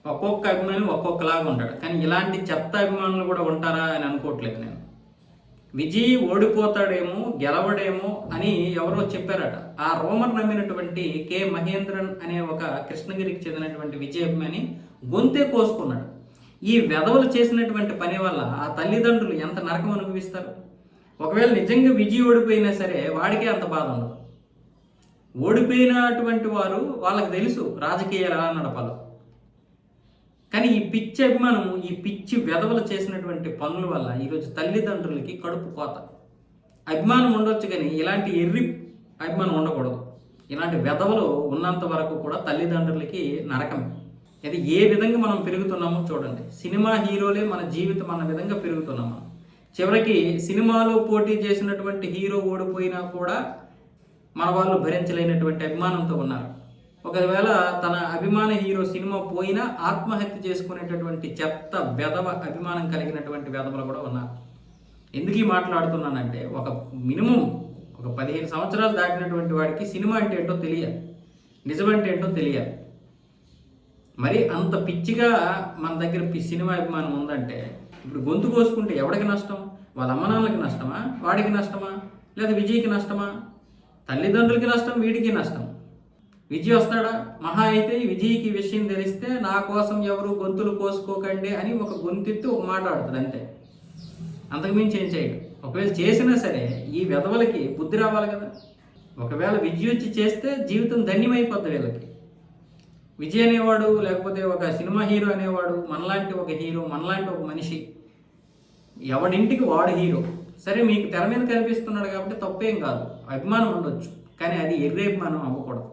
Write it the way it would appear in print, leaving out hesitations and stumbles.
ఒక్కొక్క అభిమాని ఒక్కొక్కలాగా ఉంటాడు. కానీ ఇలాంటి చెత్త అభిమానులు కూడా ఉంటారా అని అనుకోవట్లేదు నేను. విజయ్ ఓడిపోతాడేమో, గెలవడేమో అని ఎవరో చెప్పారట. ఆ రూమర్ నమ్మినటువంటి కె మహేంద్రన్ అనే ఒక కృష్ణగిరికి చెందినటువంటి విజయ్ అభిమాని గొంతే కోసుకున్నాడు. ఈ వెధవలు చేసినటువంటి పని వల్ల ఆ తల్లిదండ్రులు ఎంత నరకం అనుభవిస్తారు. ఒకవేళ నిజంగా విజయ్ ఓడిపోయినా సరే వాడికే అంత బాధ ఉండదు. ఓడిపోయినటువంటి వారు వాళ్ళకి తెలుసు రాజకీయాలు ఎలా నడపాలో. కానీ ఈ పిచ్చి అభిమానం, ఈ పిచ్చి వెధవలు చేసినటువంటి పనుల వల్ల ఈరోజు తల్లిదండ్రులకి కడుపు కోత. అభిమానం ఉండొచ్చు కానీ ఇలాంటి ఎర్రి అభిమానం ఉండకూడదు. ఇలాంటి వెధవలు ఉన్నంత వరకు కూడా తల్లిదండ్రులకి నరకమే. అది ఏ విధంగా మనం పెరుగుతున్నామో చూడండి. సినిమా హీరోలే మన జీవితం అన్న విధంగా పెరుగుతున్నాము. చివరికి సినిమాలో పోటీ చేసినటువంటి హీరో ఓడిపోయినా కూడా మన వాళ్ళు భరించలేనటువంటి అభిమానంతో ఉన్నారు. ఒకవేళ తన అభిమాన హీరో సినిమా పోయినా ఆత్మహత్య చేసుకునేటటువంటి చెత్త వెధవ అభిమానం కలిగినటువంటి వెధవలు కూడా ఉన్నారు. ఎందుకు ఈ మాట్లాడుతున్నానంటే ఒక మినిమం ఒక 15 సంవత్సరాలు దాటినటువంటి వాడికి సినిమా అంటే ఏంటో తెలియాలి, నిజమంటే ఏంటో తెలియాలి. మరి అంత పిచ్చిగా మన దగ్గర సినిమా అభిమానం ఉందంటే ఇప్పుడు గొంతు కోసుకుంటే ఎవడికి నష్టం? వాళ్ళ అమ్మనాన్నలకి నష్టమా, వాడికి నష్టమా, లేదా విజయ్కి నష్టమా? తల్లిదండ్రులకి నష్టం, వీడికి నష్టం. విజయ్ వస్తాడా? మహా అయితే విజయ్కి విషయం తెలిస్తే నా కోసం ఎవరు గొంతులు కోసుకోకండి అని ఒక గొంతెత్తి ఒక మాట ఆడుతుంది అంతే. అంతకుమించి ఏం చేయడు. ఒకవేళ చేసినా సరే ఈ వెధవలకి బుద్ధి రావాలి కదా. ఒకవేళ విజయ్ వచ్చి చేస్తే జీవితం ధన్యమైపోద్ది వీళ్ళకి. విజయ్ అనేవాడు లేకపోతే ఒక సినిమా హీరో అనేవాడు మనలాంటి ఒక హీరో, మనలాంటి ఒక మనిషి, ఎవడింటికి వాడు హీరో. సరే మీకు తెర మీద కనిపిస్తున్నాడు కాబట్టి తప్పేం కాదు, అభిమానం ఉండొచ్చు. కానీ అది ఎర్రే అభిమానం అవ్వకూడదు.